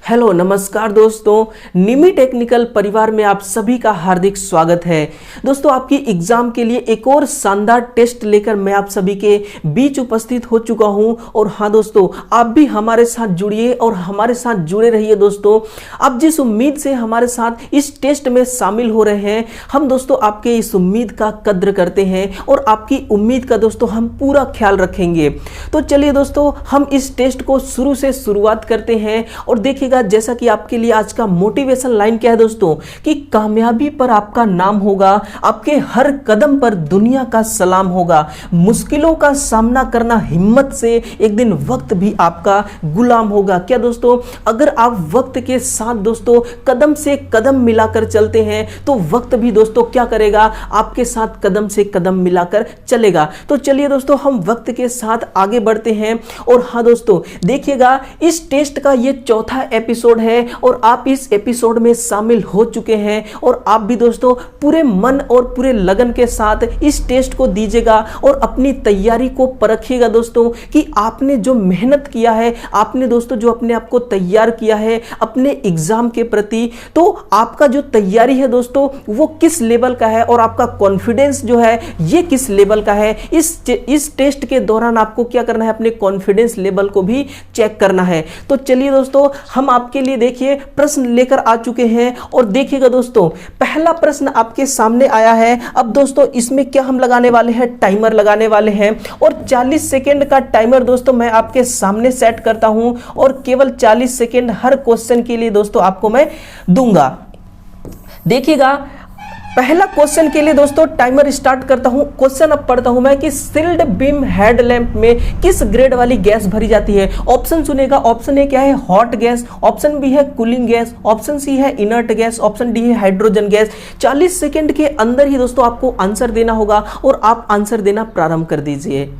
Hello नमस्कार दोस्तों, निमी technical परिवार में आप सभी का हार्दिक स्वागत है। दोस्तों, आपकी एग्जाम के लिए एक और शानदार टेस्ट लेकर मैं आप सभी के बीच उपस्थित हो चुका हूं। और हाँ दोस्तों, आप भी हमारे साथ जुड़िए और हमारे साथ जुड़े रहिए। दोस्तों, आप जिस उम्मीद से हमारे साथ इस टेस्ट में शामिल हो रहे हैं, हम दोस्तों आपके इस उम्मीद का कद्र करते हैं और आपकी उम्मीद का दोस्तों हम पूरा ख्याल रखेंगे। तो चलिए दोस्तों, हम इस टेस्ट को शुरू से शुरुआत करते हैं और देखिएगा जैसा कि आपके लिए आज का मोटिवेशन लाइन क्या है दोस्तों, कि कामयाबी पर आपका नाम होगा, आपके हर कदम पर दुनिया का सलाम होगा, मुश्किलों का सामना करना हिम्मत से, एक दिन वक्त भी आपका गुलाम होगा। क्या दोस्तों, अगर आप वक्त के साथ दोस्तों कदम से कदम मिलाकर चलते हैं तो वक्त भी दोस्तों क्या करेगा, आपके साथ कदम से कदम मिलाकर चलेगा। तो चलिए दोस्तों, हम वक्त के साथ आगे बढ़ते हैं। और हाँ दोस्तों, देखिएगा इस टेस्ट का ये चौथा एपिसोड है और आप इस एपिसोड में शामिल हो चुके हैं और आप भी दोस्तों पूरे मन और पूरे लगन के साथ इस टेस्ट को दीजिएगा और अपनी तैयारी को परखिएगा दोस्तों, कि आपने जो मेहनत किया है, आपने दोस्तों जो अपने आप को तैयार किया है अपने एग्जाम के प्रति, तो आपका जो तैयारी है दोस्तों वो किस लेवल का है और आपका कॉन्फिडेंस जो है ये किस लेवल का है। इस टेस्ट के दौरान आपको क्या करना है, अपने कॉन्फिडेंस लेवल को भी चेक करना है। तो चलिए दोस्तों, हम आपके लिए देखिए प्रश्न लेकर आ चुके हैं और देखिएगा दोस्तों, पहला प्रश्न आपके सामने आया है। अब दोस्तों इसमें क्या हम लगाने वाले हैं, टाइमर लगाने वाले हैं और 40 सेकेंड का टाइमर दोस्तों मैं आपके सामने सेट करता हूं और केवल 40 सेकेंड हर क्वेश्चन के लिए दोस्तों आपको मैं दूंगा। देखिएगा, पहला क्वेश्चन के लिए दोस्तों टाइमर स्टार्ट करता हूं। क्वेश्चन अब पढ़ता हूं मैं कि सील्ड बीम हेडलैम्प में किस ग्रेड वाली गैस भरी जाती है। ऑप्शन सुनेगा, ऑप्शन ए क्या है, हॉट गैस, ऑप्शन बी है कूलिंग गैस, ऑप्शन सी है इनर्ट गैस, ऑप्शन डी है हाइड्रोजन गैस। 40 सेकेंड के अंदर ही दोस्तों आपको आंसर देना होगा और आप आंसर देना प्रारंभ कर दीजिए।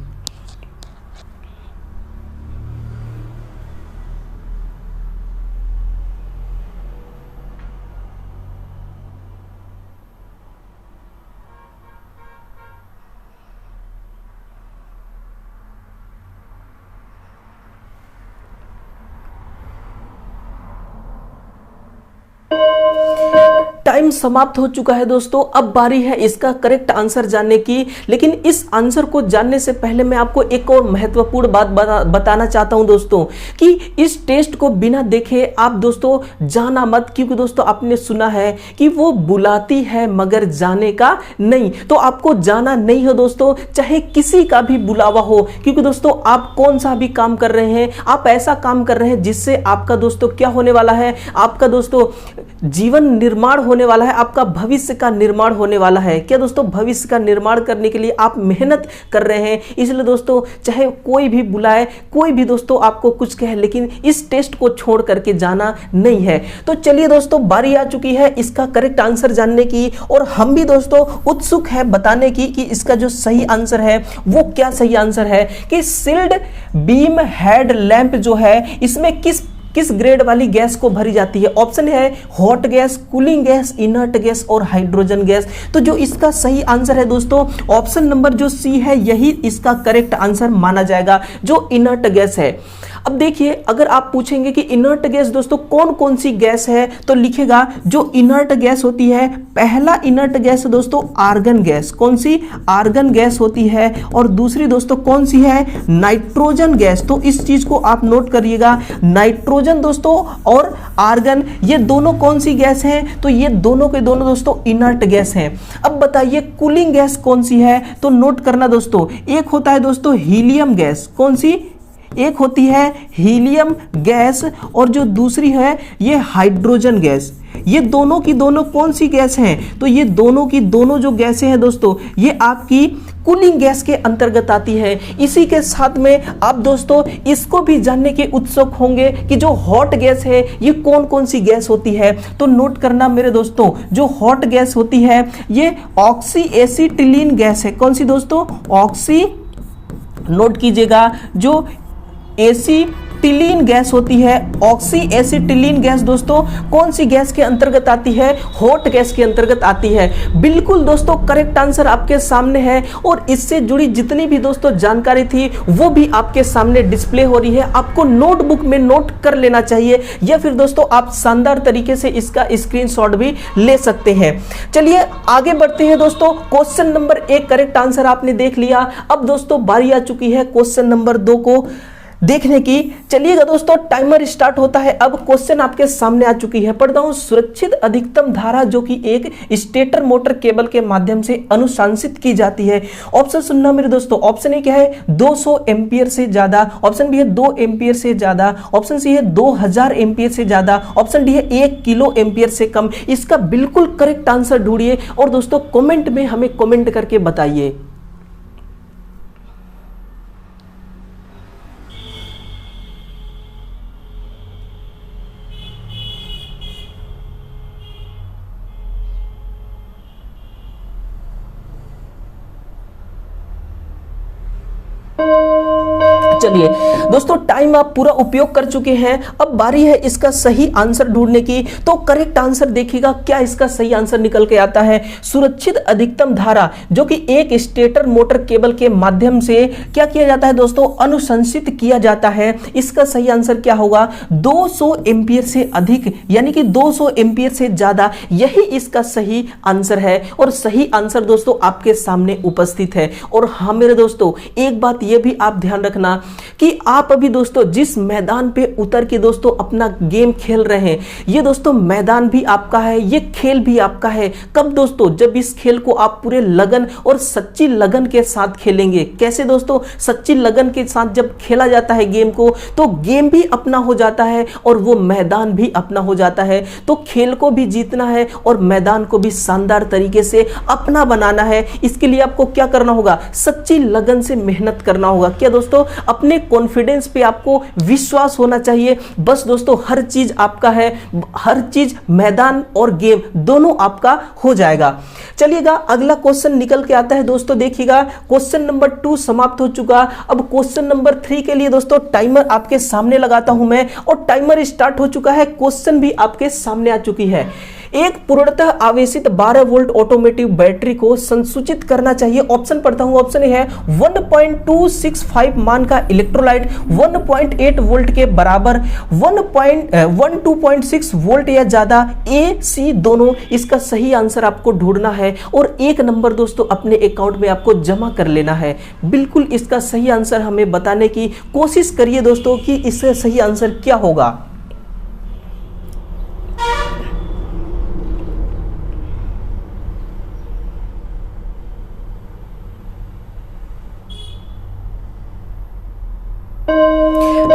टाइम समाप्त हो चुका है दोस्तों। अब बारी है इसका करेक्ट आंसर जानने की, लेकिन इस आंसर को जानने से पहले मैं आपको एक और महत्वपूर्ण बात बताना चाहता हूं दोस्तों, कि इस टेस्ट को बिना देखे आप दोस्तों जाना मत, क्योंकि दोस्तों आपने सुना है कि वो बुलाती है मगर जाने का नहीं। तो आपको जाना नहीं हो दोस्तों, चाहे किसी का भी बुलावा हो, क्योंकि दोस्तों आप कौन सा भी काम कर रहे हैं, आप ऐसा काम कर रहे हैं जिससे आपका दोस्तों क्या होने वाला है, आपका दोस्तों जीवन निर्माण होने वाला है, आपका भविष्य का निर्माण होने वाला है। क्या दोस्तों, भविष्य का निर्माण करने के लिए आप मेहनत कर रहे हैं। इसलिए दोस्तों चाहे कोई भी बुलाए, कोई भी दोस्तों आपको कुछ कहे, लेकिन इस टेस्ट को छोड़ करके जाना नहीं है। तो चलिए दोस्तों, बारी आ चुकी है इसका करेक्ट आंसर जानने की और हम भी दोस्तों उत्सुक है बताने की कि इसका जो सही आंसर है वो क्या सही आंसर है, कि सील्ड बीम हेड लैंप जो है इसमें किस ग्रेड वाली गैस को भरी जाती है। ऑप्शन है hot gas, cooling gas, inert gas और हाइड्रोजन गैस। तो जो इसका सही आंसर है दोस्तों, ऑप्शन नंबर जो सी है यही इसका करेक्ट आंसर माना जाएगा, जो इनर्ट गैस है। अब देखिए, अगर आप पूछेंगे कि इनर्ट गैस दोस्तों कौन कौन सी गैस है, तो लिखेगा जो इनर्ट गैस होती है, पहला इनर्ट गैस दोस्तों आर्गन गैस। कौन सी, आर्गन गैस होती है। और दूसरी दोस्तों कौन सी है, नाइट्रोजन गैस। तो इस चीज को आप नोट करिएगा, नाइट्रोजन दोस्तों और आर्गन ये दोनों कौन सी गैस हैं, तो ये दोनों के दोनों दोस्तों इनर्ट गैस हैं। अब बताइए कूलिंग गैस कौन सी है, तो नोट करना दोस्तों, एक होता है दोस्तों हीलियम गैस। कौन सी, एक होती है हीलियम गैस और जो दूसरी है ये हाइड्रोजन गैस। ये दोनों की दोनों कौन सी गैस हैं, तो ये दोनों की दोनों जो गैसें हैं दोस्तों ये आपकी कूलिंग गैस के अंतर्गत आती है। इसी के साथ में आप दोस्तों इसको भी जानने के उत्सुक होंगे कि जो हॉट गैस है ये कौन कौन सी गैस होती है। तो नोट करना मेरे दोस्तों, जो हॉट गैस होती है ये ऑक्सी एसिटिलीन गैस है। कौन सी दोस्तों, ऑक्सी, नोट कीजिएगा, जो एसिटिलीन एसिटिलीन गैस होती है। ऑक्सी एसिटिलीन गैस दोस्तों कौन सी गैस के अंतर्गत आती है? हॉट गैस के अंतर्गत आती है। बिल्कुल दोस्तों करेक्ट आंसर आपके सामने है और इससे जुड़ी जितनी भी दोस्तों जानकारी थी वो भी आपके सामने डिस्प्ले हो रही है। आपको नोटबुक में नोट कर लेना चाहिए या फिर दोस्तों आप शानदार तरीके से इसका स्क्रीनशॉट भी ले सकते हैं। चलिए आगे बढ़ते हैं दोस्तों। क्वेश्चन नंबर 1 करेक्ट आंसर आपने देख लिया। अब दोस्तों बारी आ चुकी है क्वेश्चन नंबर 2 को देखने की। चलिएगा दोस्तों टाइमर स्टार्ट होता है। अब क्वेश्चन आपके सामने आ चुकी है। पढ़ता हूं, सुरक्षित अधिकतम धारा जो कि एक स्टेटर मोटर केबल के माध्यम से अनुशंसित की जाती है। ऑप्शन सुनना मेरे दोस्तों। ऑप्शन ए क्या है? 200 एम्पियर से ज्यादा। ऑप्शन बी है 2 एम्पियर से ज्यादा। ऑप्शन सी है 2000 एम्पियर से ज्यादा। ऑप्शन डी है 1 किलो एम्पियर से कम। इसका बिल्कुल करेक्ट आंसर ढूंढिए और दोस्तों कमेंट में हमें कमेंट करके बताइए। चलिए दोस्तों टाइम आप पूरा उपयोग कर चुके हैं। अब बारी है इसका सही आंसर ढूंढने की। तो करेक्ट आंसर देखिएगा क्या इसका सही आंसर निकल के आता है। सुरक्षित अधिकतम धारा जो कि एक स्टेटर मोटर केबल के माध्यम से क्या किया जाता है दोस्तों? अनुशंसित किया जाता है। इसका सही आंसर क्या होगा? 200 एम्पियर से अधिक यानी कि 200 एम्पियर से ज्यादा, यही इसका सही आंसर है। और सही आंसर दोस्तों आपके सामने उपस्थित है। और हाँ मेरे दोस्तों एक बात यह भी आप ध्यान रखना कि आप अभी दोस्तों जिस मैदान पे उतर के दोस्तों अपना गेम खेल रहे हैं, ये दोस्तों मैदान भी आपका है, ये खेल भी आपका है। कब दोस्तों? जब इस खेल को आप पूरे लगन और सच्ची लगन के साथ खेलेंगे। कैसे दोस्तों? सच्ची लगन के साथ जब खेला जाता है गेम को तो गेम भी अपना हो जाता है और वो मैदान भी अपना हो जाता है। तो खेल को भी जीतना है और मैदान को भी शानदार तरीके से अपना बनाना है। इसके लिए आपको क्या करना होगा? सच्ची लगन से मेहनत करना होगा। क्या दोस्तों? अपने कॉन्फिडेंस पे आपको विश्वास होना चाहिए। बस दोस्तों हर चीज आपका है, हर चीज मैदान और गेम दोनों आपका हो जाएगा। चलिएगा अगला क्वेश्चन निकल के आता है दोस्तों। देखिएगा क्वेश्चन नंबर 2 समाप्त हो चुका। अब क्वेश्चन नंबर 3 के लिए दोस्तों टाइमर आपके सामने लगाता हूं मैं और टाइमर स्टार्ट हो चुका है। क्वेश्चन भी आपके सामने आ चुकी है। एक पूर्णतः आवेशित 12 वोल्ट ऑटोमेटिव बैटरी को संसूचित करना चाहिए। ऑप्शन पढ़ता हूं। ऑप्शन ए है 1.265 मान का इलेक्ट्रोलाइट 1.8 वोल्ट के बराबर, 12.6 वोल्ट या ज्यादा, ए सी दोनों। इसका सही आंसर आपको ढूंढना है और 1 नंबर दोस्तों अपने अकाउंट में आपको जमा कर लेना है। बिल्कुल इसका सही आंसर हमें बताने की कोशिश करिए दोस्तों कि इसका सही आंसर क्या होगा।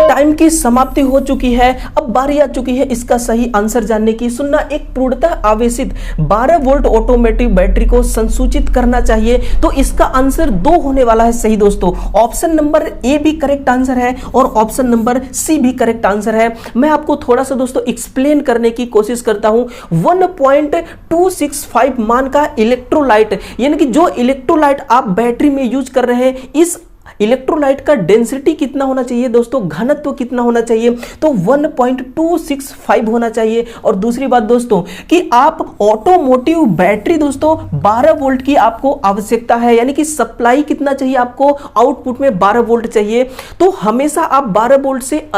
टाइम की समाप्ति हो चुकी है। अब बारी आ चुकी है इसका सही आंसर जानने की। सुनना, एक पूर्णतः आवेशित 12 वोल्ट ऑटोमेटिव बैटरी को संसूचित करना चाहिए। तो इसका आंसर 2 होने वाला है सही दोस्तों। ऑप्शन नंबर ए भी करेक्ट आंसर है और ऑप्शन नंबर सी भी करेक्ट आंसर है। मैं आपको थोड़ा सा दोस्तों एक्सप्लेन करने की कोशिश करता हूं। 1.265 मान का इलेक्ट्रोलाइट यानी कि जो इलेक्ट्रोलाइट आप बैटरी में यूज कर रहे हैं, इस इलेक्ट्रोलाइट का डेंसिटी कितना होना चाहिए दोस्तों? घनत्व कितना होना चाहिए? तो 1.265 होना चाहिए। और दूसरी बात दोस्तों कि आप ऑटोमोटिव बैटरी दोस्तों 12 वोल्ट की आपको आवश्यकता है, यानी कि सप्लाई कितना चाहिए आपको? आउटपुट में 12 वोल्ट चाहिए। तो हमेशा आप 12 वोल्ट से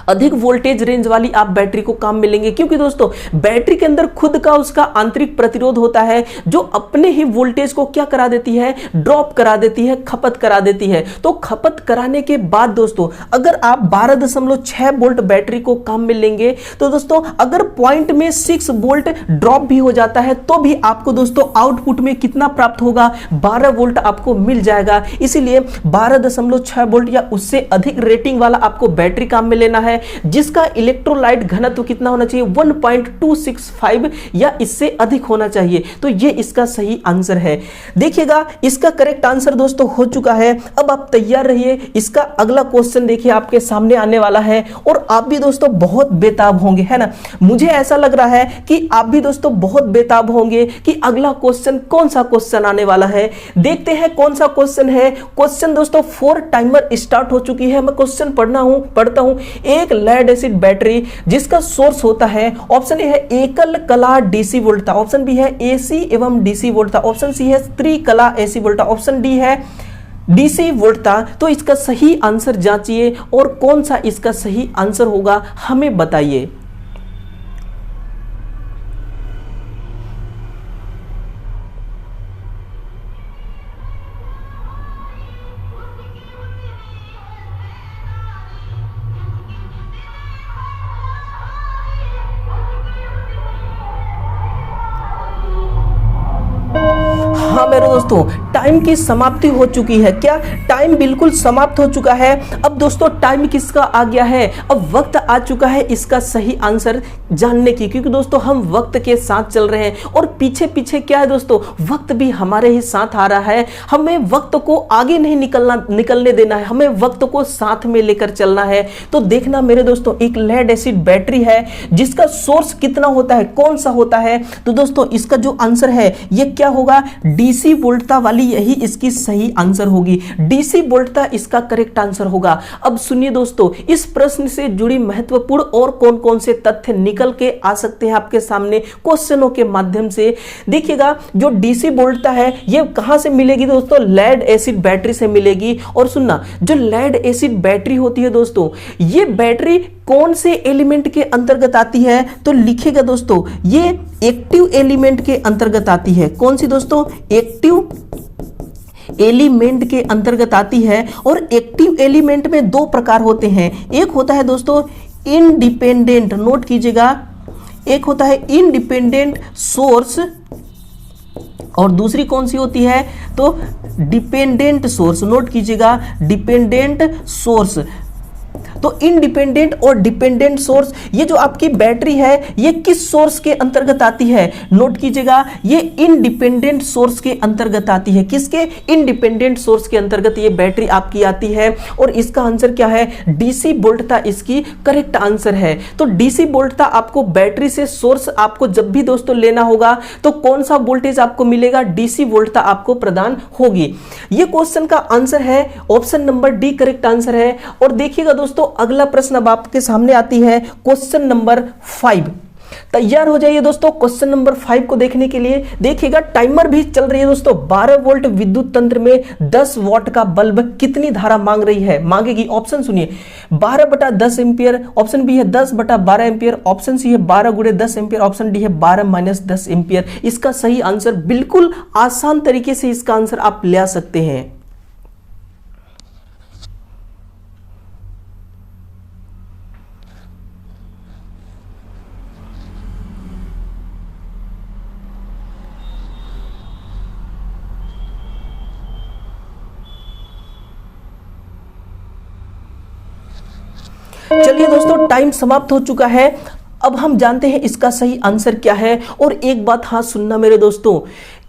अधिक वोल्टेज रेंज वाली आप बैटरी को काम मिलेंगे, क्योंकि दोस्तों बैटरी के अंदर खुद का उसका आंतरिक प्रतिरोध होता है जो अपने ही वोल्टेज को क्या करा देती है? ड्रॉप करा देती है, खपत करा देती है। तो खपत कराने के बाद दोस्तों अगर आप 12.6 वोल्ट बैटरी को काम में लेंगे तो दोस्तों अगर पॉइंट में 6 वोल्ट ड्रॉप भी हो जाता है तो भी आपको दोस्तों आउटपुट में कितना प्राप्त होगा? 12 वोल्ट आपको मिल जाएगा। इसीलिए 12.6 वोल्ट या उससे अधिक रेटिंग वाला आपको बैटरी काम में लेना है जिसका इलेक्ट्रोलाइट घनत्व कितना होना चाहिए, 1.265 या इससे अधिक होना चाहिए। तो ये इसका सही आंसर है। देखिएगा इसका करेक्ट आंसर दोस्तों हो चुका है। अब आप तैयार रहिए, इसका अगला क्वेश्चन देखिए आपके सामने आने वाला है और आप भी दोस्तों बहुत बेताब होंगे, है ना। मुझे ऐसा लग रहा है कि आप भी दोस्तों बहुत बेताब होंगे कि अगला क्वेश्चन कौन सा क्वेश्चन आने वाला है। देखते हैं कौन सा क्वेश्चन है। क्वेश्चन दोस्तों 4 टाइमर स्टार्ट हो चुकी है। मैं क्वेश्चन पढ़ता हूं। एक लेड एसिड बैटरी जिसका सोर्स होता है, ऑप्शन ए है एकल कला डीसी वोल्टा, ऑप्शन बी है एसी एवं डीसी वोल्टा, ऑप्शन सी है त्रिकला एसी वोल्टा, ऑप्शन डी है डीसी वोल्टा। तो इसका सही आंसर जांचिए और कौन सा इसका सही आंसर होगा हमें बताइए। हाँ मेरे दोस्तों, टाइम की समाप्ति हो चुकी है। क्या टाइम बिल्कुल समाप्त हो चुका है। अब दोस्तों टाइम किसका आ गया है, अब वक्त आ चुका है इसका सही आंसर जानने की, क्योंकि दोस्तों हम वक्त के साथ चल रहे हैं और पीछे पीछे क्या है दोस्तों, वक्त भी हमारे ही साथ आ रहा है। हमें वक्त को आगे नहीं निकलने देना है, हमें वक्त को साथ में लेकर चलना है। तो देखना मेरे दोस्तों, एक लेड एसिड बैटरी है जिसका सोर्स कितना होता है, कौन सा होता है। तो दोस्तों इसका जो आंसर है ये क्या होगा, डीसी वोल्टा वाली, यही इसकी सही आंसर होगी। डीसी वोल्टा इसका करेक्ट आंसर होगा। अब सुनिए दोस्तों, इस प्रश्न से जुड़ी महत्वपूर्ण और कौन कौन से तथ्य निकल के आ सकते हैं आपके सामने क्वेश्चनों के माध्यम से। देखिएगा जो डीसी वोल्टा है ये कहां से मिलेगी दोस्तों, लेड एसिड बैटरी से मिलेगी। और सुनना, जो लेड एसिड बैटरी होती है दोस्तों, ये बैटरी कौन से एलिमेंट के अंतर्गत आती है, तो लिखेगा दोस्तों ये एक्टिव एलिमेंट के अंतर्गत आती है। कौन सी दोस्तों, एक्टिव एलिमेंट के अंतर्गत आती है। और एक्टिव एलिमेंट में दो प्रकार होते हैं, एक होता है दोस्तों इंडिपेंडेंट, नोट कीजिएगा, एक होता है इंडिपेंडेंट सोर्स और दूसरी कौन सी होती है, तो डिपेंडेंट सोर्स, नोट कीजिएगा डिपेंडेंट सोर्स। तो इंडिपेंडेंट और डिपेंडेंट सोर्स, ये जो आपकी बैटरी है ये किस सोर्स के अंतर्गत आती है, नोट कीजिएगा ये इंडिपेंडेंट सोर्स के अंतर्गत आती है। किसके, इंडिपेंडेंट सोर्स के अंतर्गत ये बैटरी आपकी आती है। और इसका आंसर क्या है, डीसी वोल्टा इसकी करेक्ट आंसर है। तो डीसी वोल्टा आपको बैटरी से सोर्स आपको जब भी दोस्तों लेना होगा तो कौन सा वोल्टेज आपको मिलेगा, डीसी वोल्टा आपको प्रदान होगी। ये क्वेश्चन का आंसर है option number D correct answer है। और देखिएगा दोस्तों अगला प्रश्न अब आपके सामने आती है क्वेश्चन नंबर 5। तैयार हो जाइए दोस्तों क्वेश्चन नंबर 5 को देखने के लिए। देखिएगा टाइमर भी चल रही है दोस्तों। 12 वोल्ट विद्युत तंत्र में 10 वॉट का बल्ब कितनी धारा मांग रही है, मांगेगी। ऑप्शन सुनिए, 12/10 एम्पियर, ऑप्शन बी है 10/12 एम्पियर, ऑप्शन सी है 12×10 एम्पियर, ऑप्शन डी है 12-10 एम्पियर। इसका सही आंसर बिल्कुल आसान तरीके से इसका आंसर आप ले सकते हैं। चलिए दोस्तों टाइम समाप्त हो चुका है। अब हम जानते हैं इसका सही आंसर क्या है। और एक बात हाँ सुनना मेरे दोस्तों,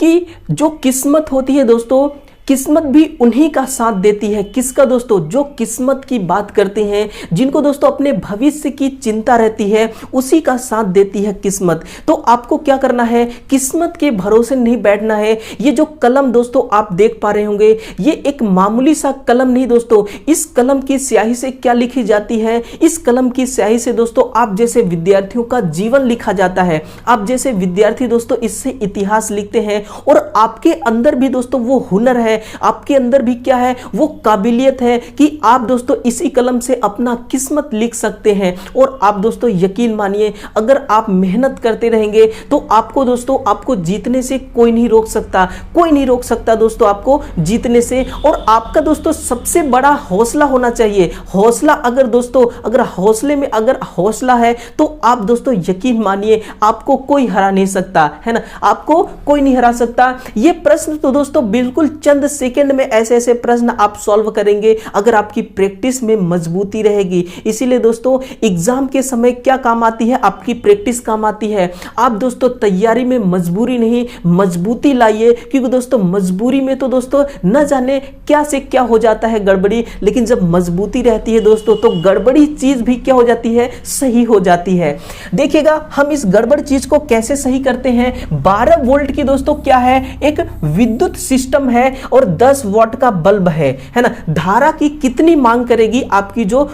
कि जो किस्मत होती है दोस्तों, किस्मत भी उन्हीं का साथ देती है। किसका दोस्तों, जो किस्मत की बात करते हैं, जिनको दोस्तों अपने भविष्य की चिंता रहती है, उसी का साथ देती है किस्मत। तो आपको क्या करना है, किस्मत के भरोसे नहीं बैठना है। ये जो कलम दोस्तों आप देख पा रहे होंगे, ये एक मामूली सा कलम नहीं दोस्तों। इस कलम की स्याही से क्या लिखी जाती है, इस कलम की स्याही से दोस्तों आप जैसे विद्यार्थियों का जीवन लिखा जाता है। आप जैसे विद्यार्थी दोस्तों इससे इतिहास लिखते हैं। और आपके अंदर भी दोस्तों वो हुनर है, आपके अंदर भी क्या है, वो काबिलियत है कि आप दोस्तों इसी कलम से अपना किस्मत लिख सकते हैं। और आप दोस्तों यकीन मानिए, अगर आप मेहनत करते रहेंगे तो आपको दोस्तों, आपको जीतने से कोई नहीं रोक सकता, कोई नहीं रोक सकता दोस्तों आपको जीतने से। और आपका दोस्तों सबसे बड़ा हौसला होना चाहिए। हौसला अगर दोस्तों, अगर हौसले में अगर हौसला है तो आप दोस्तों यकीन मानिए आपको कोई हरा नहीं सकता, है ना, आपको कोई नहीं हरा सकता। ये प्रश्न तो दोस्तों बिल्कुल चंद चंद सेकंड में ऐसे ऐसे प्रश्न आप सॉल्व करेंगे अगर आपकी प्रैक्टिस में मजबूती रहेगी। इसीलिए दोस्तों एग्जाम के समय क्या काम आती है, आपकी प्रैक्टिस काम आती है। आप दोस्तों तैयारी में मजबूरी नहीं, मजबूती लाइए, क्योंकि दोस्तों मजबूरी में तो दोस्तों न जाने क्या से क्या हो जाता है गड़बड़ी, लेकिन जब मजबूती रहती है दोस्तों तो गड़बड़ी चीज भी क्या हो जाती है, सही हो जाती है। देखिएगा हम इस गड़बड़ चीज को कैसे सही करते हैं। 12 वोल्ट की दोस्तों क्या है, एक विद्युत सिस्टम है और 10 वाट का बल्ब है ना। धारा की कितनी मांग करेगी आपकी जो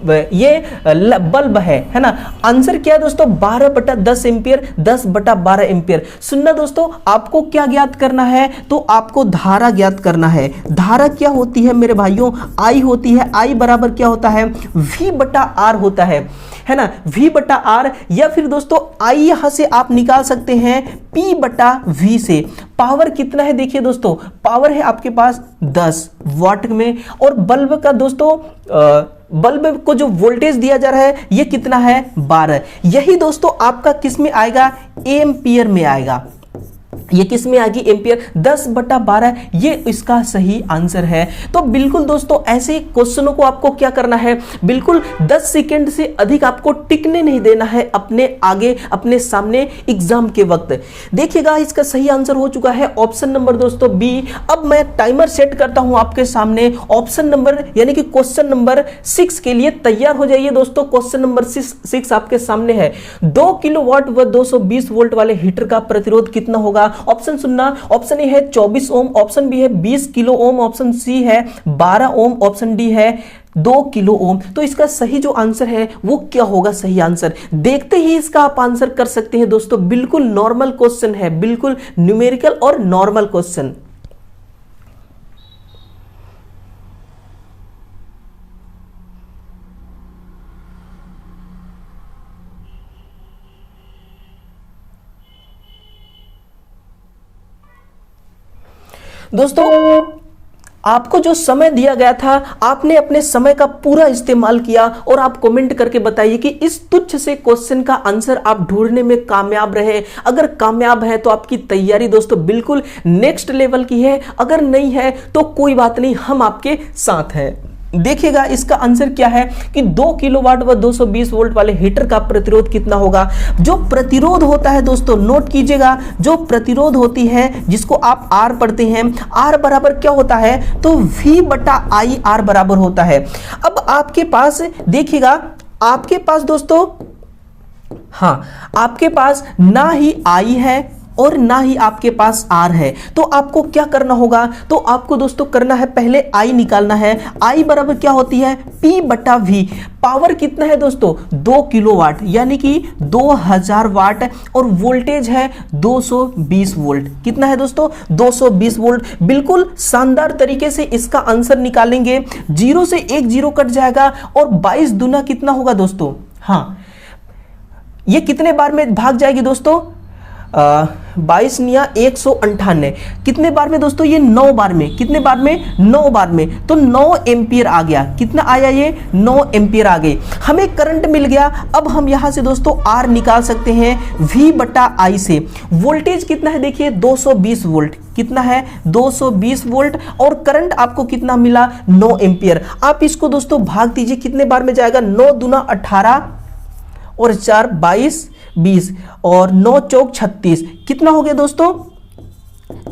ये बल्ब है ना। आंसर क्या है दोस्तों, 12/10 एम्पियर, 10/12 एम्पियर। सुनना दोस्तों, आपको क्या ज्ञात करना है, तो आपको धारा ज्ञात करना है। धारा क्या होती है मेरे भाइयों, आई होती है। आई बराबर क्या होता है, V/R होता है ना, V/R। या फिर दोस्तों आई यहां से आप निकाल सकते हैं P/V से। पावर कितना है, देखिए दोस्तों पावर है आपके पास 10 वाट में, और बल्ब का दोस्तों बल्ब को जो वोल्टेज दिया जा रहा है ये कितना है, 12। यही दोस्तों आपका किस में आएगा, एम्पियर में आएगा। ये किस में आएगी, एम्पियर। 10/12 ये इसका सही आंसर है। तो बिल्कुल दोस्तों ऐसे क्वेश्चनों को आपको क्या करना है, बिल्कुल 10 सेकंड से अधिक आपको टिकने नहीं देना है अपने आगे, अपने सामने एग्जाम के वक्त। देखिएगा इसका सही आंसर हो चुका है ऑप्शन नंबर दोस्तों बी। अब मैं टाइमर सेट करता हूं आपके सामने। ऑप्शन नंबर यानी कि क्वेश्चन नंबर 6 के लिए तैयार हो जाइए दोस्तों। क्वेश्चन नंबर 6 आपके सामने है। 2 किलोवाट व 220 वोल्ट वाले हीटर का प्रतिरोध कितना होगा। ऑप्शन सुनना, ऑप्शन ए है 24 ओम, ऑप्शन बी है 20 किलो ओम, ऑप्शन सी है 12 ओम, ऑप्शन डी है 2 किलो ओम। तो इसका सही जो आंसर है वो क्या होगा, सही आंसर देखते ही इसका आप आंसर कर सकते हैं दोस्तों। बिल्कुल नॉर्मल क्वेश्चन है, बिल्कुल न्यूमेरिकल और नॉर्मल क्वेश्चन। दोस्तों आपको जो समय दिया गया था आपने अपने समय का पूरा इस्तेमाल किया, और आप कमेंट करके बताइए कि इस तुच्छ से क्वेश्चन का आंसर आप ढूंढने में कामयाब रहे। अगर कामयाब है तो आपकी तैयारी दोस्तों बिल्कुल नेक्स्ट लेवल की है, अगर नहीं है तो कोई बात नहीं, हम आपके साथ हैं। देखिएगा इसका आंसर क्या है कि 2 किलोवाट व 220 वोल्ट वाले हीटर का प्रतिरोध कितना होगा। जो प्रतिरोध होता है दोस्तों नोट कीजिएगा, जो प्रतिरोध होती है जिसको आप R पढ़ते हैं, R बराबर क्या होता है, तो V/IR बराबर होता है। अब आपके पास देखिएगा, आपके पास दोस्तों हाँ आपके पास ना ही I है और ना ही आपके पास R है। तो आपको क्या करना होगा, तो आपको दोस्तों करना है पहले I निकालना है। I बराबर क्या होती है, P/V। पावर कितना है दोस्तों, 2 किलोवाट यानी कि 2000 वाट, और वोल्टेज है 220 वोल्ट। कितना है दोस्तों, 220 वोल्ट। बिल्कुल शानदार तरीके से इसका आंसर निकालेंगे। 0 से 1 0 कट जाएगा, और 22 दूना कितना होगा दोस्तों, हाँ ये कितने बार में भाग जाएगी दोस्तों, 22 निया 198। कितने बार में दोस्तों, ये 9 बार में। कितने बार में, 9 बार में। तो 9 एम्पियर आ गया। कितना आया, ये 9 एम्पियर आ गए। हमें करंट मिल गया। अब हम यहां से दोस्तों R निकाल सकते हैं V/I से। वोल्टेज कितना है, देखिए 220 वोल्ट। कितना है, 220 वोल्ट, और करंट आपको कितना मिला, 9 एम्पियर। आप इसको दोस्तों भाग दीजिए, कितने बार में जाएगा, 9 दूना 18 और 4 22 20 और 9 चौक 36। कितना हो गया दोस्तों,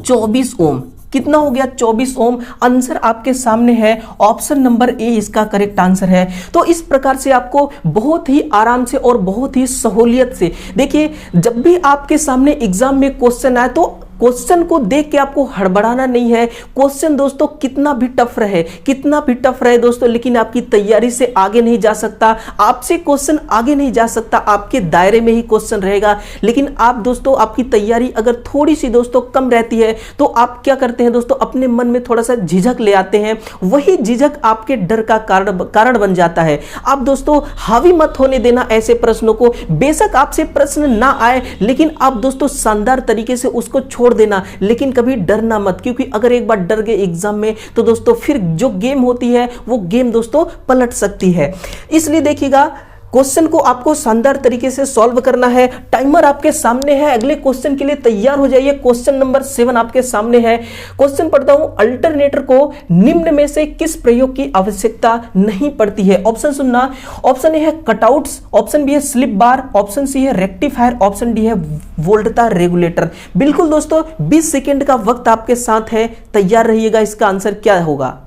24 ओम। कितना हो गया, 24 ओम। आंसर आपके सामने है, ऑप्शन नंबर ए इसका करेक्ट आंसर है। तो इस प्रकार से आपको बहुत ही आराम से और बहुत ही सहूलियत से, देखिए जब भी आपके सामने एग्जाम में क्वेश्चन आए तो क्वेश्चन को देख के आपको हड़बड़ाना नहीं है। क्वेश्चन दोस्तों कितना भी टफ रहे, कितना भी टफ रहे दोस्तों, लेकिन आपकी तैयारी से आगे नहीं जा सकता, आपसे क्वेश्चन आगे नहीं जा सकता, आपके दायरे में ही क्वेश्चन रहेगा। लेकिन आप दोस्तों, आपकी तैयारी अगर थोड़ी सी दोस्तों कम रहती है तो आप क्या करते हैं दोस्तों, अपने मन में थोड़ा सा झिझक ले आते हैं। वही झिझक आपके डर का कारण बन जाता है। आप दोस्तों हावी मत होने देना ऐसे प्रश्नों को। बेशक आपसे प्रश्न ना आए, लेकिन आप दोस्तों शानदार तरीके से उसको छोड़ देना, लेकिन कभी डरना मत, क्योंकि अगर एक बार डर गए एग्जाम में तो दोस्तों फिर जो गेम होती है वो गेम दोस्तों पलट सकती है। इसलिए देखिएगा क्वेश्चन को आपको शानदार तरीके से सॉल्व करना है। टाइमर आपके सामने है, अगले क्वेश्चन के लिए तैयार हो जाइए। क्वेश्चन नंबर 7 आपके सामने है। क्वेश्चन पढ़ता हूं, अल्टरनेटर को निम्न में से किस प्रयोग की आवश्यकता नहीं पड़ती है? ऑप्शन सुनना। ऑप्शन ए है कटआउट्स, ऑप्शन बी है स्लिप बार, ऑप्शन सी है रेक्टिफायर, ऑप्शन डी है वोल्टता रेगुलेटर। बिल्कुल दोस्तों 20 सेकेंड का वक्त आपके साथ है, तैयार रहिएगा। इसका आंसर क्या होगा?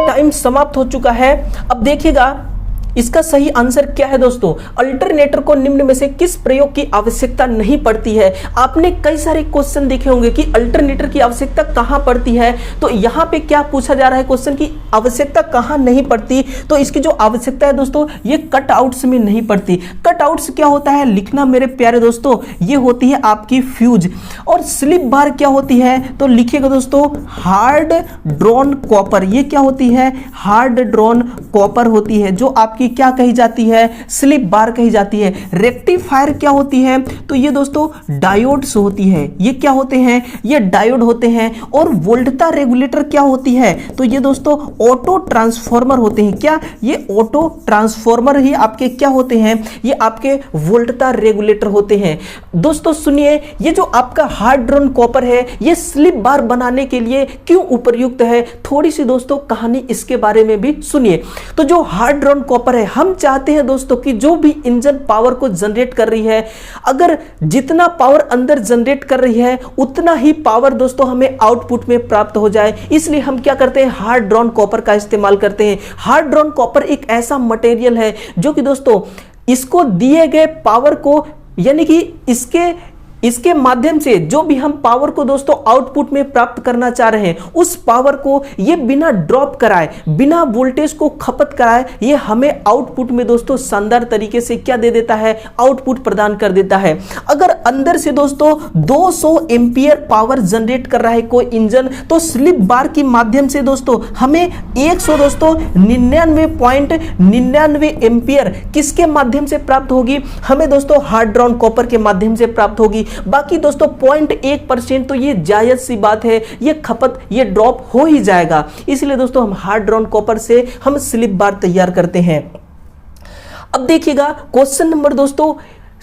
टाइम समाप्त हो चुका है। अब देखिएगा इसका सही आंसर क्या है दोस्तों। अल्टरनेटर को निम्न में से किस प्रयोग की आवश्यकता नहीं पड़ती है? आपने कई सारे क्वेश्चन देखे होंगे कि अल्टरनेटर की आवश्यकता कहां पड़ती है, तो यहां पे क्या पूछा जा रहा है क्वेश्चन की आवश्यकता कहां नहीं पड़ती। तो इसकी जो आवश्यकता है दोस्तों ये कटआउट्स में नहीं पड़ती। कटआउट्स क्या होता है लिखना मेरे प्यारे दोस्तों, ये होती है आपकी फ्यूज। और स्लिप बार क्या होती है तो लिखिएगा दोस्तों हार्ड ड्रॉन कॉपर। ये क्या होती है? हार्ड ड्रॉन कॉपर होती है, जो आपकी क्या कही जाती है? स्लिप बार कही जाती है। रेक्टिफायर क्या होती है तो ये दोस्तों डायोड्स होती है। ये क्या होते हैं? ये डायोड होते हैं। और वोल्टता रेगुलेटर क्या होती है तो ये दोस्तों ऑटो ट्रांसफॉर्मर होते हैं। क्या? ये ऑटो ट्रांसफॉर्मर ही आपके क्या होते हैं? ये आपके वोल्टता रेगुलेटर होते हैं। दोस्तों सुनिए, ये जो आपका हार्ड ड्रॉन कॉपर है ये स्लिप बार बनाने के लिए क्यों उपयुक्त है, थोड़ी सी दोस्तों कहानी इसके बारे में भी सुनिए। तो जो हार्ड ड्रॉन कॉपर है, हम चाहते हैं दोस्तों कि जो भी इंजन पावर को जनरेट कर रही है, अगर जितना पावर अंदर जनरेट कर रही है उतना ही पावर दोस्तों हमें आउटपुट में प्राप्त हो जाए। इसलिए हम क्या करते हैं? हार्ड ड्रॉन कॉपर का इस्तेमाल करते हैं। हार्ड ड्रॉन कॉपर एक ऐसा मटेरियल है जो कि दोस्तों इसको दिए गए पावर को, यानी कि इसके माध्यम से जो भी हम पावर को दोस्तों आउटपुट में प्राप्त करना चाह रहे हैं, उस पावर को ये बिना ड्रॉप कराए, बिना वोल्टेज को खपत कराए, ये हमें आउटपुट में दोस्तों शानदार तरीके से क्या दे देता है? आउटपुट प्रदान कर देता है। अगर अंदर से दोस्तों 200 एम्पियर पावर जनरेट कर रहा है कोई इंजन, तो स्लिप बार के माध्यम से दोस्तों हमें 100 दोस्तों 99.99 एम्पियर किसके माध्यम से प्राप्त होगी? हमें दोस्तों हार्ड ड्रॉन कॉपर के माध्यम से प्राप्त होगी। बाकी दोस्तों 0.1% तो ये जायज सी बात है, ये खपत, ये ड्रॉप हो ही जाएगा। इसलिए दोस्तों हम हार्ड ड्रॉन कॉपर से हम स्लिप बार तैयार करते हैं। अब देखिएगा क्वेश्चन नंबर दोस्तों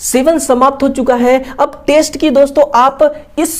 7 समाप्त हो चुका है। अब टेस्ट की दोस्तों आप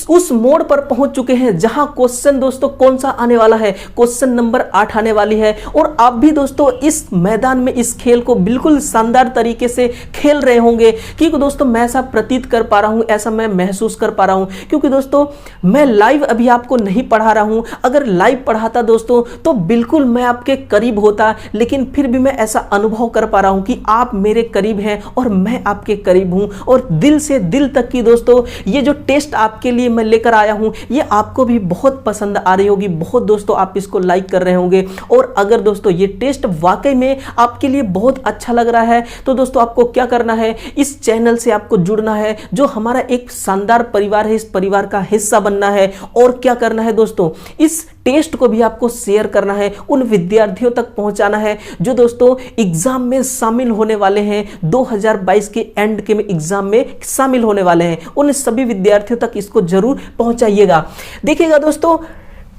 उस मोड पर पहुंच चुके हैं जहां क्वेश्चन दोस्तों कौन सा आने वाला है? क्वेश्चन नंबर 8 आने वाली है। और आप भी दोस्तों इस मैदान में इस खेल को बिल्कुल शानदार तरीके से खेल रहे होंगे, क्योंकि दोस्तों मैं ऐसा प्रतीत कर पा रहा हूं, ऐसा मैं महसूस कर पा रहा हूं, क्योंकि दोस्तों मैं लाइव अभी आपको नहीं पढ़ा रहा हूं। अगर लाइव पढ़ाता दोस्तों तो बिल्कुल मैं आपके करीब होता, लेकिन फिर भी मैं ऐसा अनुभव कर पा रहा हूं कि आप मेरे करीब हैं और मैं आपके करीब हूं। और दिल से दिल तक की दोस्तों ये जो टेस्ट आपके लिए मैं लेकर आया हूं, ये आपको भी बहुत पसंद आ रही होगी। बहुत दोस्तों आप इसको लाइक कर रहे होंगे। और अगर दोस्तों ये टेस्ट वाकई में आपके लिए बहुत अच्छा लग रहा है तो दोस्तों आपको क्या करना है? इस चैनल से आपको जुड़ना है, जो हमारा एक शानदार परिवार है, इस परिवार का हिस्सा बनना है। और क्या करना है दोस्तों? इस टेस्ट को भी आपको शेयर करना है, उन विद्यार्थियों तक पहुंचाना है जो दोस्तों एग्जाम में शामिल होने वाले हैं, 2022 के एंड के एग्जाम में शामिल होने वाले हैं। उन सभी विद्यार्थियों तक इसको जरूर पहुंचाइएगा। देखिएगा दोस्तों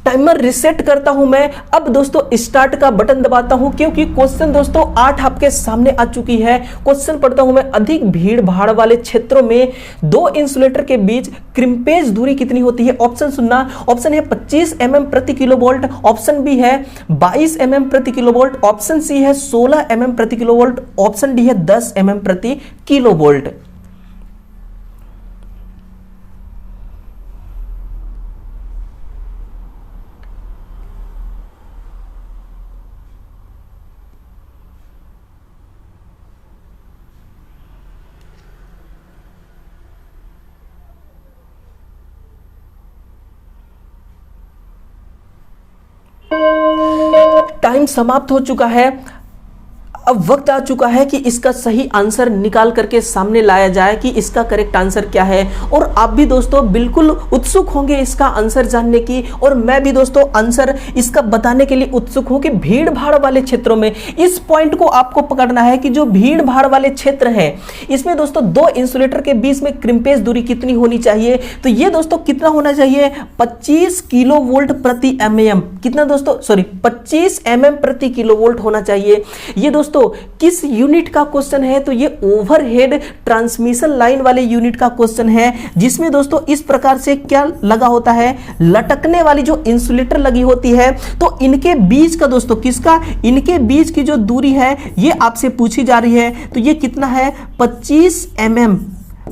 टाइमर रिसेट करता हूं मैं। अब दोस्तों स्टार्ट का बटन दबाता हूं, क्योंकि क्वेश्चन दोस्तों 8 आपके सामने आ चुकी है। क्वेश्चन पढ़ता हूं मैं, अधिक भीड़ भाड़ वाले क्षेत्रों में 2 इंसुलेटर के बीच क्रिम्पेज दूरी कितनी होती है? ऑप्शन सुनना। ऑप्शन है 25 mm प्रति किलोवोल्ट, ऑप्शन बी है 22 mm प्रति किलोवोल्ट, ऑप्शन सी है 16 mm प्रति किलोवोल्ट, ऑप्शन डी है 10 mm प्रति किलोवोल्ट। टाइम समाप्त हो चुका है। अब वक्त आ चुका है कि इसका सही आंसर निकाल करके सामने लाया जाए कि इसका करेक्ट आंसर क्या है। और आप भी दोस्तों बिल्कुल उत्सुक होंगे इसका आंसर जानने की, और मैं भी दोस्तों आंसर इसका बताने के लिए उत्सुक हूं कि भीड़ भाड़ वाले क्षेत्रों में इस पॉइंट को आपको पकड़ना है कि जो भीड़ भाड़ वाले क्षेत्र है इसमें दोस्तों दो इंसुलेटर के बीच में क्रिम्पेज दूरी कितनी होनी चाहिए। तो ये दोस्तों कितना होना चाहिए, 25 किलो वोल्ट प्रति एमएम। कितना दोस्तों, सॉरी 25 mm प्रति किलो वोल्ट होना चाहिए। ये दोस्तों किस यूनिट का क्वेश्चन है, तो ये ओवरहेड ट्रांसमिशन लाइन वाले यूनिट का क्वेश्चन है, जिसमें दोस्तों इस प्रकार से क्या लगा होता है, लटकने वाली जो इंसुलेटर लगी होती है। तो इनके बीच का दोस्तों किसका, इनके बीच की जो दूरी है ये आपसे पूछी जा रही है। तो ये कितना है, 25 mm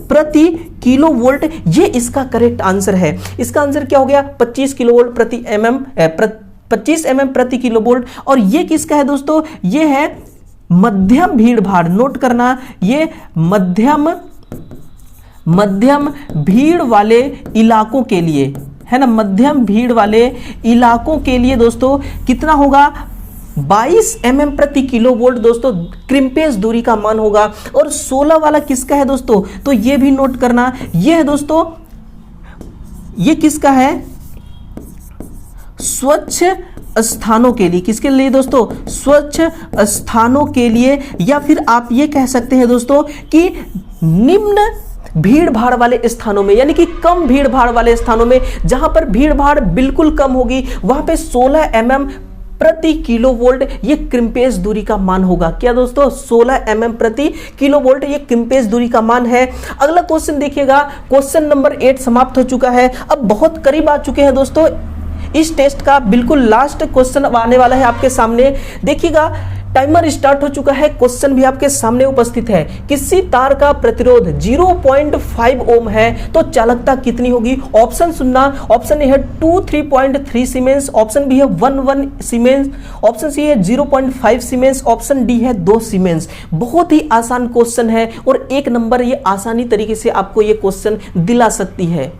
प्रति किलो वोल्ट। ये इसका करेक्ट आंसर है। इसका आंसर क्या हो गया, 25 किलो वोल्ट प्रति एमएम, 25 mm प्रति किलो वोल्ट। और ये किसका है दोस्तों, ये है मध्यम भीड़ भाड़। नोट करना, ये मध्यम भीड़ वाले इलाकों के लिए है ना, मध्यम भीड़ वाले इलाकों के लिए दोस्तों कितना होगा, 22 mm प्रति किलो वोल्ट दोस्तों क्रिम्पेज दूरी का मान होगा। और 16 वाला किसका है दोस्तों, तो ये भी नोट करना, ये है दोस्तों, ये किसका है, स्वच्छ स्थानों के लिए। किसके लिए दोस्तों, स्वच्छ स्थानों के लिए, या फिर आप ये कह सकते हैं दोस्तों कि निम्न भीड़ भाड़ वाले स्थानों में, यानी कि कम भीड़ भाड़ वाले स्थानों में, जहां पर भीड़ भाड़ बिल्कुल कम होगी वहां पे 16 mm प्रति किलो वोल्ट ये क्रिम्पेज दूरी का मान होगा। क्या दोस्तों, 16 mm प्रति किलो वोल्ट ये क्रिम्पेज दूरी का मान है। अगला क्वेश्चन देखिएगा, क्वेश्चन नंबर 8 समाप्त हो चुका है। अब बहुत करीब आ चुके हैं दोस्तों इस टेस्ट का, बिल्कुल लास्ट क्वेश्चन आने वाला है आपके सामने। देखिएगा टाइमर स्टार्ट हो चुका है, क्वेश्चन भी आपके सामने उपस्थित है। किसी तार का प्रतिरोध 0.5 ओम है तो चालकता कितनी होगी। ऑप्शन सुनना, ऑप्शन ए है 3.3 सीमेंस, ऑप्शन बी है 1 सीमेंस, ऑप्शन सी है 0.5 सीमेंस, ऑप्शन डी है 2 सीमेंस। बहुत ही आसान क्वेश्चन है और 1 नंबर ये आसानी तरीके से आपको ये क्वेश्चन दिला सकती है।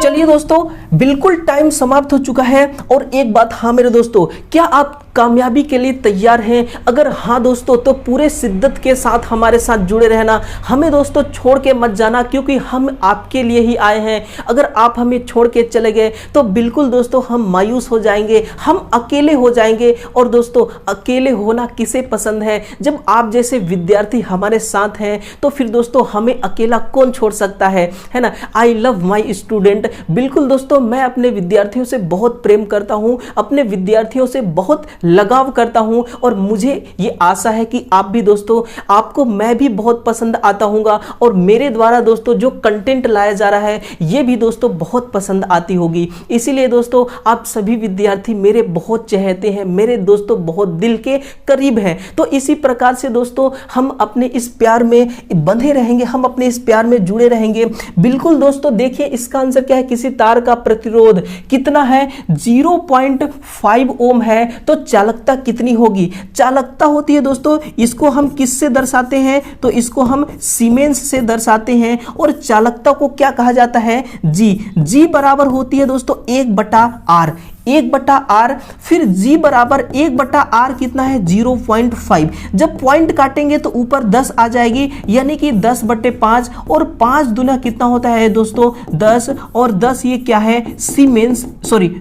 चलिए दोस्तों, बिल्कुल टाइम समाप्त हो चुका है। और एक बात, हाँ मेरे दोस्तों, क्या आप कामयाबी के लिए तैयार हैं? अगर हाँ दोस्तों तो पूरे शिद्दत के साथ हमारे साथ जुड़े रहना, हमें दोस्तों छोड़ के मत जाना, क्योंकि हम आपके लिए ही आए हैं। अगर आप हमें छोड़ के चले गए तो बिल्कुल दोस्तों हम मायूस हो जाएंगे, हम अकेले हो जाएंगे। और दोस्तों अकेले होना किसे पसंद है? जब आप जैसे विद्यार्थी हमारे साथ हैं तो फिर दोस्तों हमें अकेला कौन छोड़ सकता है ना। I love my student. बिल्कुल दोस्तों, मैं अपने विद्यार्थियों से बहुत प्रेम करता हूं, अपने विद्यार्थियों से बहुत लगाव करता हूं, और मुझे ये आशा है कि आप भी दोस्तों, आपको मैं भी बहुत पसंद आता हूँगा, और मेरे द्वारा दोस्तों जो कंटेंट लाया जा रहा है ये भी दोस्तों बहुत पसंद आती होगी। इसीलिए दोस्तों आप सभी विद्यार्थी मेरे बहुत चहेते हैं, मेरे दोस्तों बहुत दिल के करीब हैं। तो इसी प्रकार से दोस्तों हम अपने इस प्यार में बंधे रहेंगे, हम अपने इस प्यार में जुड़े रहेंगे। बिल्कुल दोस्तों, देखिए इसका आंसर क्या है, किसी तार का प्रतिरोध कितना है, 0.5 ओम है तो चालकता कितनी होगी। चालकता होती है दोस्तों, इसको हम किससे दर्शाते हैं, तो इसको हम सीमेंस से दर्शाते हैं। और चालकता को क्या कहा जाता है, जी बराबर होती है दोस्तों 1/R, 1/R। फिर G बराबर 1/R कितना है, 0.5। जब पॉइंट काटेंगे तो ऊपर 10 आ जाएगी, यानी कि 10/5। और 5 दुना कितना होता है दोस्तों, 10। और 10 ये क्या है, सीमेंस, सॉरी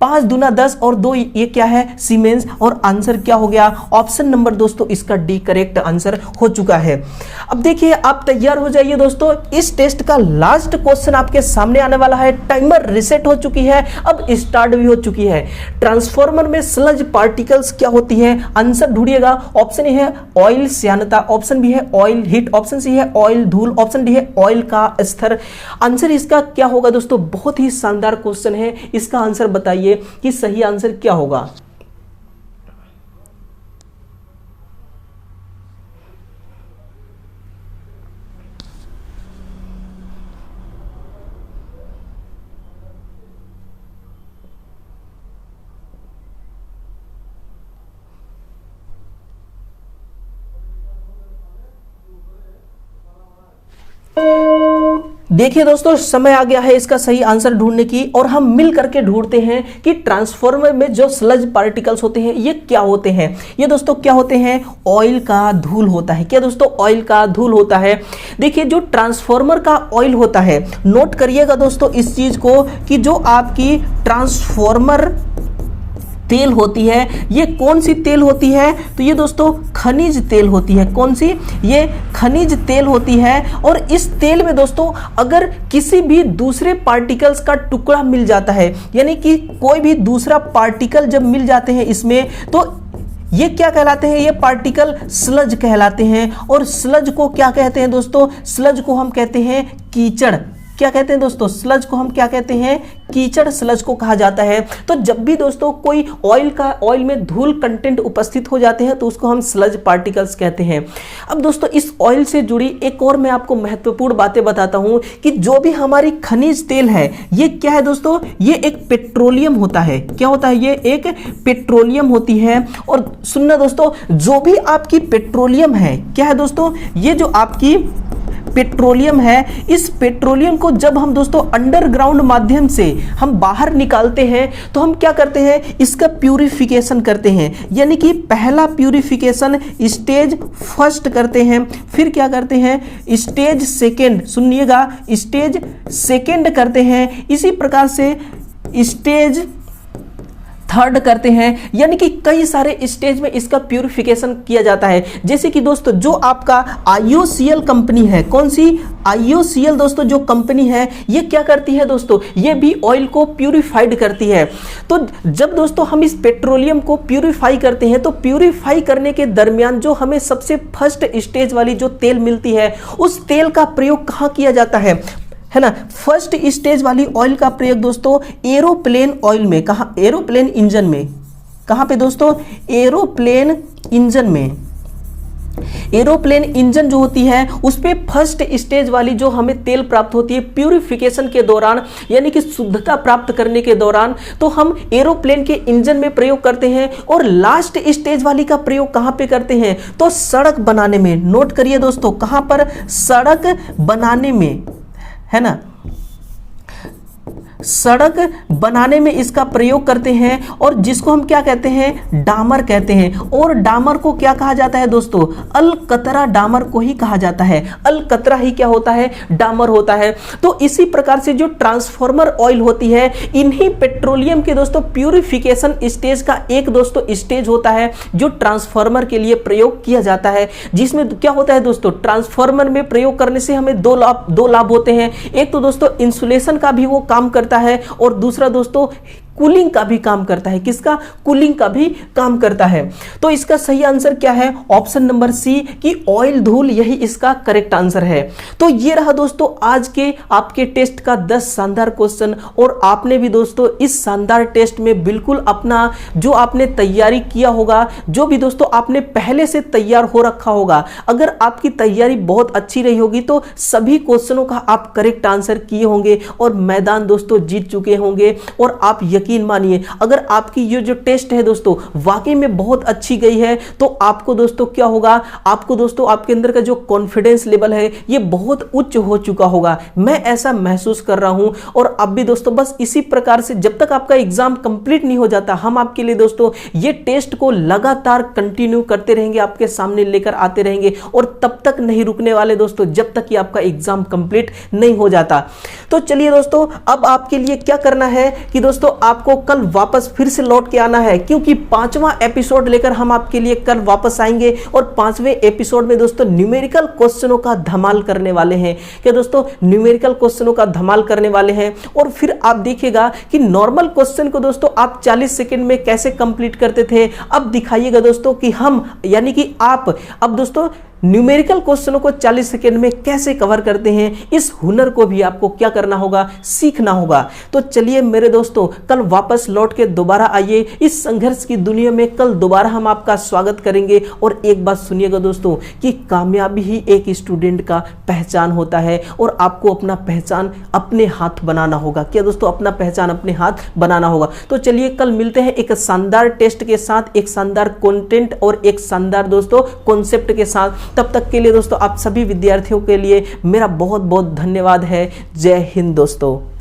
5 दुना 10 और 2 ये क्या है, सीमेंस। और आंसर क्या हो गया, ऑप्शन नंबर दोस्तों इसका डी करेक्ट आंसर हो चुका है। अब देखिए आप तैयार हो जाइए दोस्तों, इस टेस्ट का लास्ट क्वेश्चन आपके सामने आने वाला है। टाइमर रिसेट हो चुकी है, अब स्टार्ट भी हो चुकी है। ट्रांसफार्मर में स्लज पार्टिकल्स क्या होती है, आंसर ढूंढिएगा। ऑप्शन ए है ऑयल श्यानता, ऑप्शन बी है ऑयल हीट, ऑप्शन सी है ऑयल धूल, ऑप्शन डी है ऑयल का स्तर। आंसर इसका क्या होगा दोस्तों, बहुत ही शानदार क्वेश्चन है। इसका आंसर बताइए कि सही आंसर क्या होगा। देखिए दोस्तों, समय आ गया है इसका सही आंसर ढूंढने की, और हम मिल करके ढूंढते हैं कि ट्रांसफॉर्मर में जो स्लज पार्टिकल्स होते हैं ये क्या होते हैं। ये दोस्तों क्या होते हैं? ऑयल का धूल होता है। क्या दोस्तों? ऑयल का धूल होता है। देखिए, जो ट्रांसफॉर्मर का ऑयल होता है, नोट करिएगा दोस्तों इस चीज को कि जो आपकी ट्रांसफॉर्मर तेल होती है, ये कौन सी तेल होती है? तो ये दोस्तों खनिज तेल होती है। कौन सी? ये खनिज तेल होती है। और इस तेल में दोस्तों अगर किसी भी दूसरे पार्टिकल्स का टुकड़ा मिल जाता है, यानी कि कोई भी दूसरा पार्टिकल जब मिल जाते हैं इसमें, तो ये क्या कहलाते हैं? ये पार्टिकल स्लज कहलाते हैं। और स्लज को क्या कहते हैं दोस्तों? स्लज को हम कहते हैं कीचड़। क्या कहते हैं दोस्तों? स्लज को हम क्या कहते हैं? कीचड़ स्लज को कहा जाता है। तो जब भी दोस्तों कोई ऑयल में धूल कंटेंट उपस्थित हो जाते हैं तो उसको हम स्लज पार्टिकल्स कहते हैं। अब दोस्तों इस ऑयल से जुड़ी एक और मैं आपको महत्वपूर्ण बातें बताता हूं कि जो भी हमारी खनिज तेल है ये क्या है दोस्तों? ये एक पेट्रोलियम होता है। क्या होता है? ये एक पेट्रोलियम होती है। और सुनना दोस्तों, जो भी आपकी पेट्रोलियम है, क्या है दोस्तों? ये जो आपकी पेट्रोलियम है, इस पेट्रोलियम को जब हम दोस्तों अंडरग्राउंड माध्यम से हम बाहर निकालते हैं तो हम क्या करते हैं? इसका प्यूरिफिकेशन करते हैं। यानी कि पहला प्यूरिफिकेशन स्टेज फर्स्ट करते हैं, फिर क्या करते हैं? स्टेज सेकेंड, सुनिएगा, स्टेज सेकेंड करते हैं, इसी प्रकार से स्टेज थर्ड करते हैं। यानी कि कई सारे स्टेज में इसका प्यूरिफिकेशन किया जाता है। जैसे कि दोस्तों जो आपका IOCL कंपनी है, कौन सी? IOCL दोस्तों जो कंपनी है ये क्या करती है दोस्तों? ये भी ऑयल को प्यूरिफाइड करती है। तो जब दोस्तों हम इस पेट्रोलियम को प्यूरिफाई करते हैं तो प्यूरिफाई करने के दरमियान जो हमें सबसे फर्स्ट स्टेज वाली जो तेल मिलती है उस तेल का प्रयोग कहाँ किया जाता है ना? फर्स्ट स्टेज वाली ऑयल का प्रयोग दोस्तों एरोप्लेन ऑयल में। कहा? एरोप्लेन इंजन में। कहां पे दोस्तों? एरोप्लेन इंजन में। एरोप्लेन इंजन जो होती है उस पे फर्स्ट स्टेज वाली जो हमें तेल प्राप्त होती है प्यूरिफिकेशन के दौरान, यानी कि शुद्धता प्राप्त करने के दौरान, तो हम एरोप्लेन के इंजन में प्रयोग करते हैं। और लास्ट स्टेज वाली का प्रयोग कहां पे करते हैं? तो सड़क बनाने में। नोट करिए दोस्तों, कहां पर? सड़क बनाने में, है ना? सड़क बनाने में इसका प्रयोग करते हैं। और जिसको हम क्या कहते हैं? डामर कहते हैं। और डामर को क्या कहा जाता है दोस्तों? अलकतरा डामर को ही कहा जाता है। अलकतरा ही क्या होता है? डामर होता है। तो इसी प्रकार से जो ट्रांसफॉर्मर ऑयल होती है, इन्हीं पेट्रोलियम के दोस्तों प्यूरिफिकेशन स्टेज का एक दोस्तों स्टेज होता है जो ट्रांसफॉर्मर के लिए प्रयोग किया जाता है। जिसमें क्या होता है दोस्तों? ट्रांसफॉर्मर में प्रयोग करने से हमें दो लाभ होते हैं। एक तो दोस्तों इंसुलेशन का भी वो काम करता है, और दूसरा दोस्तों कूलिंग का भी काम करता है। किसका? कूलिंग का भी काम करता है। तो इसका सही आंसर क्या है? ऑप्शन नंबर सी कि ऑयल धूल, यही इसका करेक्ट आंसर है। तो ये रहा दोस्तों आज के आपके टेस्ट का 10 शानदार क्वेश्चन। और आपने भी दोस्तों इस शानदार टेस्ट में बिल्कुल अपना जो आपने तैयारी किया होगा, जो भी दोस्तों आपने पहले से तैयार हो रखा होगा, अगर आपकी तैयारी बहुत अच्छी रही होगी तो सभी क्वेश्चनों का आप करेक्ट आंसर किए होंगे और मैदान दोस्तों जीत चुके होंगे। और आप यकीन मानिए, अगर आपकी ये जो टेस्ट है दोस्तों वाकई में बहुत अच्छी गई है तो आपको दोस्तों क्या होगा? आपको दोस्तों आपके अंदर का जो कॉन्फिडेंस लेवल है ये बहुत उच्च हो चुका होगा। मैं ऐसा महसूस कर रहा हूं। और अब भी दोस्तों बस इसी प्रकार से जब तक आपका एग्जाम कंप्लीट नहीं हो जाता, हम आपके लिए दोस्तों ये टेस्ट को लगातार कंटिन्यू करते रहेंगे, आपके सामने लेकर आते रहेंगे। और तब तक नहीं रुकने वाले दोस्तों जब तक कि आपका एग्जाम कंप्लीट नहीं हो जाता। तो चलिए दोस्तों, अब आपके लिए क्या करना है कि दोस्तों आपको कल वापस फिर से लौट के आना है, क्योंकि 5वां एपिसोड लेकर हम आपके लिए कल वापस आएंगे। और 5वें एपिसोड में दोस्तों न्यूमेरिकल क्वेश्चनों का धमाल करने वाले हैं। क्या दोस्तों? न्यूमेरिकल क्वेश्चनों का धमाल करने वाले हैं। और फिर आप देखिएगा कि नॉर्मल क्वेश्चन को दोस्तों आप 40 सेकंड में कैसे कंप्लीट करते थे, अब दिखाइएगा दोस्तों कि हम, यानी कि आप अब दोस्तों न्यूमेरिकल क्वेश्चनों को 40 सेकंड में कैसे कवर करते हैं। इस हुनर को भी आपको क्या करना होगा? सीखना होगा। तो चलिए मेरे दोस्तों, कल वापस लौट के दोबारा आइए। इस संघर्ष की दुनिया में कल दोबारा हम आपका स्वागत करेंगे। और एक बात सुनिएगा दोस्तों कि कामयाबी ही एक स्टूडेंट का पहचान होता है और आपको अपना पहचान अपने हाथ बनाना होगा। क्या दोस्तों, अपना पहचान अपने हाथ बनाना होगा। तो चलिए कल मिलते हैं एक शानदार टेस्ट के साथ, एक शानदार कंटेंट और एक शानदार दोस्तों कॉन्सेप्ट के साथ। तब तक के लिए दोस्तों आप सभी विद्यार्थियों के लिए मेरा बहुत बहुत धन्यवाद है। जय हिंद दोस्तों।